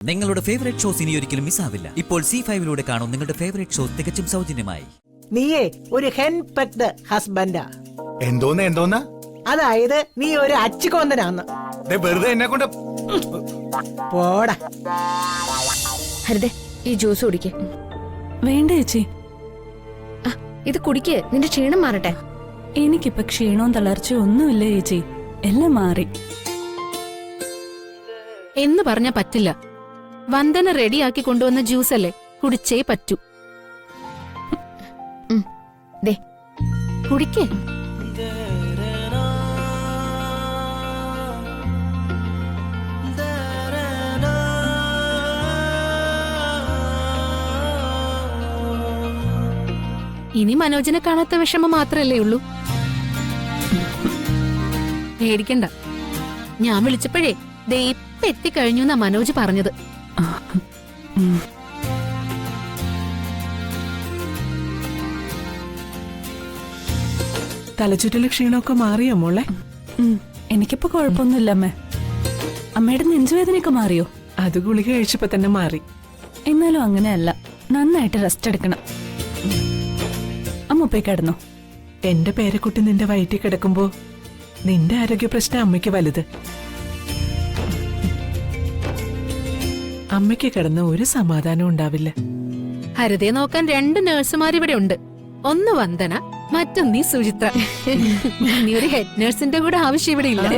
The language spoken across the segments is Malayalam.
നിങ്ങളുടെ ഫേവറേറ്റ് ഷോസ് ഇനി ഒരിക്കലും മിസ്സാവില്ല. ഇപ്പോൾ C5 കാണും നിങ്ങളുടെ ഫേവറേറ്റ് ഷോസ് തികച്ചും സൗജന്യമായി. നീയേ ഒരു ഹെൻ പെക്ഡ് ഹസ്ബൻഡാ. എന്തോന്ന് അതായത് നീ ഒരു അച്ചിക്കോന്തനാന്ന്. വെറുതെ എന്നെ കൊണ്ട് പോടാ. ഹരിതേ, ഈ ജ്യൂസ് കുടിക്ക്. വേണ്ട ചേച്ചി, ഇത് കുടിക്ക്, നിന്റെ ക്ഷീണം മാറട്ടെ. എനിക്കിപ്പൊ ക്ഷീണവും തളർച്ചയും ഒന്നുമില്ല ചേച്ചി, എല്ലാം മാറി. എന്ന് പറഞ്ഞാ പറ്റില്ല. വന്ദന റെഡിയാക്കി കൊണ്ടുവന്ന ജ്യൂസ് അല്ലേ, കുടിച്ചേ പറ്റൂ. ദേ കുടിക്കേ. ഇനി മനോജിനെ കാണാത്ത വിഷമം മാത്രല്ലേ ഉള്ളൂ. പേടിക്കണ്ട, ഞാൻ വിളിച്ചപ്പോഴേ ദേ ഇപ്പൊ എത്തിക്കഴിഞ്ഞു എന്നാ മനോജ് പറഞ്ഞത്. തലചുറ്റല് ക്ഷീണമൊക്കെ മാറിയോ മോളെ? എനിക്കിപ്പോ കുഴപ്പമൊന്നുമില്ല അമ്മേ. അമ്മയുടെ നെഞ്ചുവേദനയൊക്കെ മാറിയോ? അത് ഗുളിക കഴിച്ചപ്പോ തന്നെ മാറി. എന്നാലും അങ്ങനെയല്ല, നന്നായിട്ട് റെസ്റ്റ് എടുക്കണം. അമ്മ പോയി കിടന്നോ. എന്റെ പേരക്കുട്ടി നിന്റെ വയറ്റിൽ കിടക്കുമ്പോ നിന്റെ ആരോഗ്യ പ്രശ്നം അമ്മയ്ക്ക് വലുത്. അമ്മയ്ക്ക് കിടന്ന ഒരു സമാധാനം ഉണ്ടാവില്ല. ഹരിതയെ നോക്കാൻ 2 നഴ്സുമാർ ഇവിടെ ഉണ്ട്. ഒന്ന് വന്ദന, മറ്റൊന്നീ സുചിത്ര. ഇനി ഒരു ഹെഡ് നഴ്സിന്റെ കൂടെ ആവശ്യം ഇവിടെ ഇല്ല.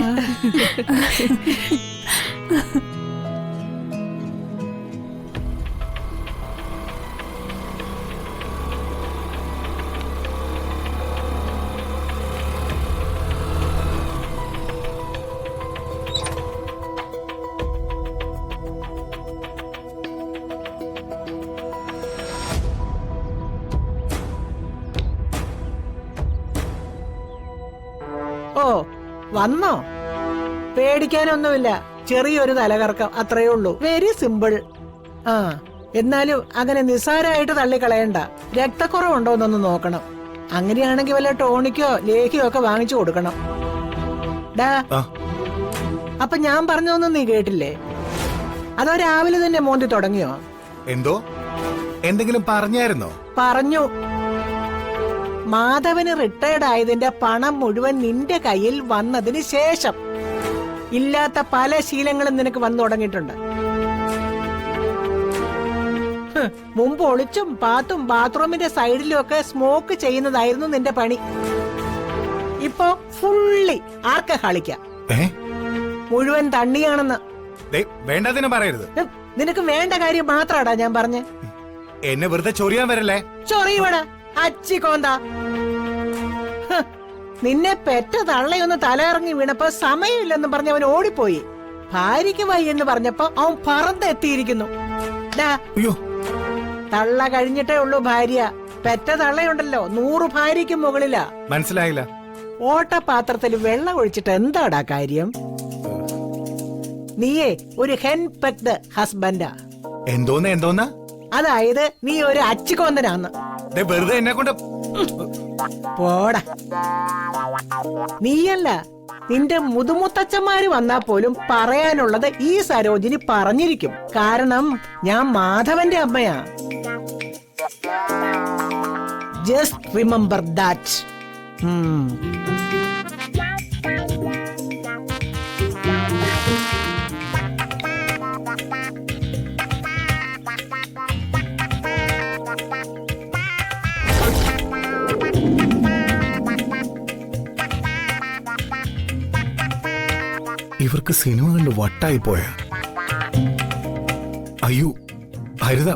ഓ, വന്നോ? പേടിക്കാനൊന്നുമില്ല, ചെറിയൊരു തലകറക്കം, അത്രയേ ഉള്ളൂ. Very simple. ആ, എന്നാലും അങ്ങനെ നിസ്സാരമായിട്ട് തള്ളിക്കളയണ്ട. രക്തക്കുറവുണ്ടോന്നൊന്ന് നോക്കണം. അങ്ങനെയാണെങ്കിൽ വല്ല ടോണിക്കോ ലേഖയോ ഒക്കെ വാങ്ങിച്ചു കൊടുക്കണം. ഡാ, അപ്പൊ ഞാൻ പറഞ്ഞതൊന്നും നീ കേട്ടില്ലേ? അതോ രാവിലെ തന്നെ മോന്തി തുടങ്ങിയോ? എന്തോ എന്തെങ്കിലും പറഞ്ഞായിരുന്നോ? പറഞ്ഞു. മാധവന് റിട്ടയർഡ് ആയതിന്റെ പണം മുഴുവൻ നിന്റെ കയ്യിൽ വന്നതിന് ശേഷം ഇല്ലാത്ത പല ശീലങ്ങളും നിനക്ക് വന്നു തുടങ്ങിയിട്ടുണ്ട്. മുമ്പ് ഒളിച്ചും പാത്തും ബാത്റൂമിന്റെ സൈഡിലും ഒക്കെ സ്മോക്ക് ചെയ്യുന്നതായിരുന്നു നിന്റെ പണി. ഇപ്പൊ ഫുള്ളി ആർക്കഹോളിക്ക. മുഴുവൻ തണ്ണിയാണെന്ന്. വേണ്ടതിനെ പറയരുത്. നിനക്ക് വേണ്ട കാര്യം മാത്രാടാ ഞാൻ പറഞ്ഞ്. എന്നെ വെറുതെ ചൊറിയാൻ വരല്ലേ. ചൊറിയവടാ അച്ചിക്കോന്ത. നിന്നെ പെറ്റ തള്ളയൊന്ന് തലയിറങ്ങി വീണപ്പോ സമയമില്ലെന്ന് പറഞ്ഞ് അവൻ ഓടിപ്പോയി. ഭാര്യയ്ക്ക് വൈ എന്ന് പറഞ്ഞപ്പോ അവൻ പറന്നെത്തിയിരിക്കുന്നു. തള്ള കഴിഞ്ഞിട്ടേ ഉള്ളൂ ഭാര്യ. പെറ്റ തള്ളയുണ്ടല്ലോ 100 ഭാര്യയ്ക്ക് മുകളിലാ. മനസ്സിലായില്ല. ഓട്ടപാത്രത്തിൽ വെള്ളം ഒഴിച്ചിട്ട് എന്താടാ കാര്യം? നീയേ ഒരു ഹെൻ പെക്ഡ് ഹസ്ബൻഡാ. എന്തോന്ന് അതായത് നീ ഒരു അച്ചിക്കോന്തനാന്ന്. വെറുതെ എന്നെ കൊണ്ട് പോടാ. നീയല്ല, നിന്റെ മുതുമുത്തച്ഛന്മാര് വന്നാ പോലും പറയാനുള്ളത് ഈ സരോജിനി പറഞ്ഞിരിക്കും. കാരണം ഞാൻ മാധവന്റെ അമ്മയാ. Just remember that. ഇവർക്ക് സിനിമ കണ്ട് വട്ടായി പോയ. അയ്യോ ഹരിത,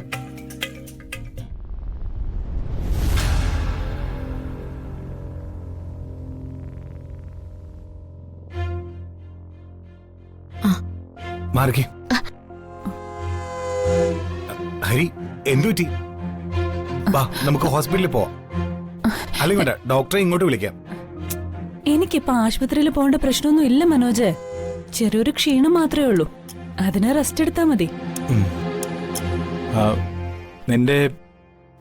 മാർഗി. ഹരി, എന്തുപറ്റി? വാ, നമുക്ക് ഹോസ്പിറ്റലിൽ പോവാം. അല്ലെങ്കിൽ ഡോക്ടറെ ഇങ്ങോട്ട് വിളിക്കാം. എനിക്കിപ്പോ ആശുപത്രിയിൽ പോകേണ്ട പ്രശ്നമൊന്നും ഇല്ല മനോജ്. ചെറിയൊരു ക്ഷീണം മാത്രമേ ഉള്ളൂ, അതിന് റെസ്റ്റ് എടുത്താ മതി. നിന്റെ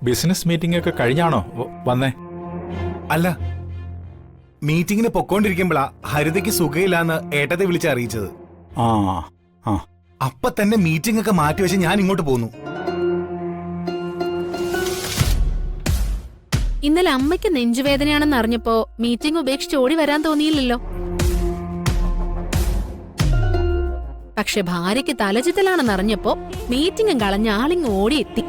ബിസിനസ് മീറ്റിംഗ് ഒക്കെ കഴിഞ്ഞാണോ വന്നേ? അല്ല, മീറ്റിംഗിന് പൊക്കോണ്ടിരിക്കുമ്പോഴാ ഹരിതയ്ക്ക് സുഖയില്ലാന്ന് ഏട്ടത്തെ വിളിച്ച് അറിയിച്ചത്. ആ ആ അപ്പൊ തന്നെ മീറ്റിംഗ് ഒക്കെ മാറ്റി വെച്ച് ഞാൻ ഇങ്ങോട്ട് പോന്നു. ഇന്നലെ അമ്മയ്ക്ക് നെഞ്ചുവേദനയാണെന്ന് അറിഞ്ഞപ്പോ മീറ്റിംഗ് ഉപേക്ഷിച്ച് ഓടി വരാൻ തോന്നിയില്ലല്ലോ. പക്ഷെ ഭാര്യയ്ക്ക് തലചുറ്റലാണെന്ന് അറിഞ്ഞപ്പോ മീറ്റിംഗും കളഞ്ഞ ആളിങ് ഓടിയെത്തി.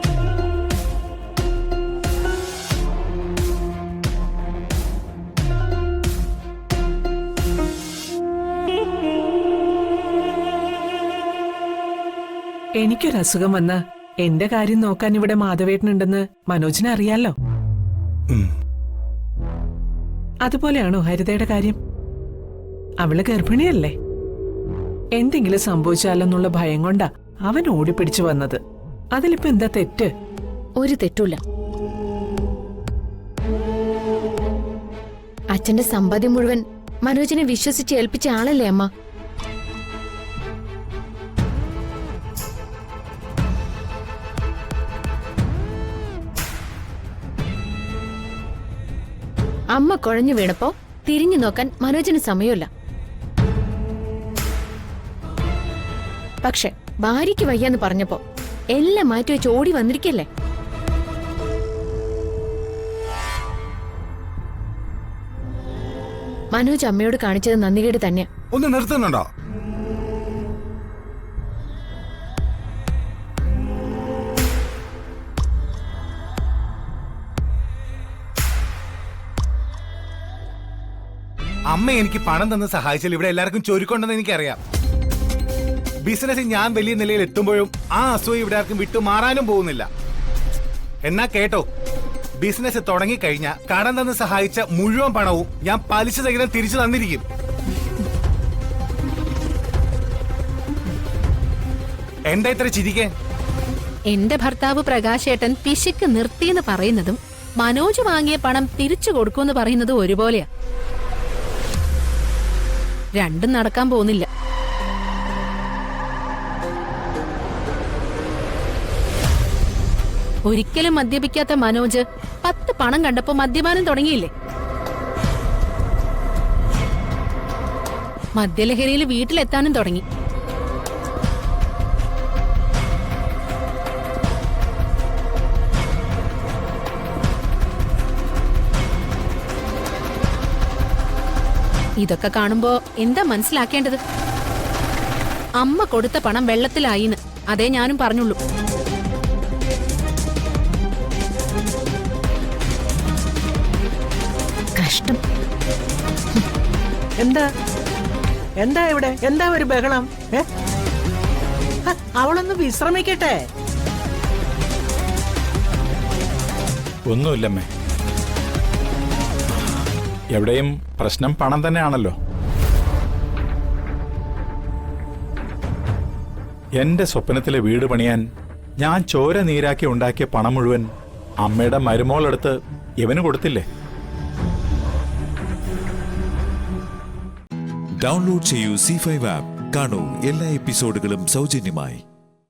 എനിക്കൊരസുഖം വന്ന എന്റെ കാര്യം നോക്കാൻ ഇവിടെ മാധവേട്ടനുണ്ടെന്ന് മനോജിന് അറിയാലോ. ഉം. അതുപോലെയാണോ ഹരിതയുടെ കാര്യം? അവള് ഗർഭിണിയല്ലേ? എന്തെങ്കിലും സംഭവിച്ചാലെന്നുള്ള ഭയം കൊണ്ടാ അവൻ ഓടിപ്പിടിച്ചു വന്നത്. അതിലിപ്പോ എന്താ തെറ്റ്? ഒരു തെറ്റുമില്ല. അച്ഛന്റെ സമ്പാദ്യം മുഴുവൻ മനോജിനെ വിശ്വസിച്ച് ഏൽപ്പിച്ച ആളല്ലേ അമ്മ. അമ്മ കുഴഞ്ഞു വീണപ്പോ തിരിഞ്ഞു നോക്കാൻ മനോജിന് സമയമില്ല. പക്ഷെ ഭാര്യയ്ക്ക് വയ്യാന്ന് പറഞ്ഞപ്പോ എല്ലാം മാറ്റി വെച്ച് ഓടി വന്നിരിക്കല്ലേ. മനോജ് അമ്മയോട് കാണിച്ചത് നന്ദികേട് തന്നെയാ. ഒന്ന് നിർത്തുന്നുണ്ടോ? അമ്മ എനിക്ക് പണം തന്ന് സഹായിച്ചാൽ ഇവിടെ എല്ലാവർക്കും ചൊരുക്കൊണ്ടെന്ന് എനിക്കറിയാം. ബിസിനസ്സിൽ ഞാൻ വലിയ നിലയിൽ എത്തുമ്പോഴും ആ അസൂയ ഇവിടെ ആർക്കും വിട്ടുമാറാനും പോകുന്നില്ല. എന്നാ കേട്ടോ, ബിസിനസ് തുടങ്ങിക്കഴിഞ്ഞാൽ കടം തന്ന് സഹായിച്ച മുഴുവൻ പണവും ഞാൻ പലിശ സഹിതം തിരിച്ചു തന്നിരിക്കും. എന്താ ഇത്ര ചിരിക്കേ? എന്റെ ഭർത്താവ് പ്രകാശേട്ടൻ പിശുക്ക് നിർത്തിയെന്ന് പറയുന്നതും മനോജ് വാങ്ങിയ പണം തിരിച്ചു കൊടുക്കുമെന്ന് പറയുന്നതും ഒരുപോലെയാ. രണ്ടും നടക്കാൻ പോകുന്നില്ല. ഒരിക്കലും മദ്യപിക്കാത്ത മനോജ് 10 പണം കണ്ടപ്പോ മദ്യപാനം തുടങ്ങിയില്ലേ? മദ്യലഹരിയിൽ വീട്ടിലെത്താനും തുടങ്ങി. ഇതൊക്കെ കാണുമ്പോ എന്താ മനസ്സിലാക്കേണ്ടത്? അമ്മ കൊടുത്ത പണം വെള്ളത്തിലായിന്ന്. അതേ ഞാനും പറഞ്ഞുള്ളൂ. കഷ്ടം. എന്താ എന്താ ഇവിടെ എന്താ ഒരു ബഹളം? അവളൊന്ന് വിശ്രമിക്കട്ടെ. ഒന്നുമില്ലമ്മേ. എവിടെയും പ്രശ്നം പണം തന്നെയാണല്ലോ. എന്റെ സ്വപ്നത്തിലെ വീട് പണിയാൻ ഞാൻ ചോര നീരാക്കി ഉണ്ടാക്കിയ പണം മുഴുവൻ അമ്മയുടെ മരുമോളെടുത്ത് ഇവന് കൊടുത്തില്ലേ? ഡൗൺലോഡ് ചെയ്യൂ C5 ആപ്പ്. കാണൂ എല്ലാ എപ്പിസോഡുകളും സൗജന്യമായി.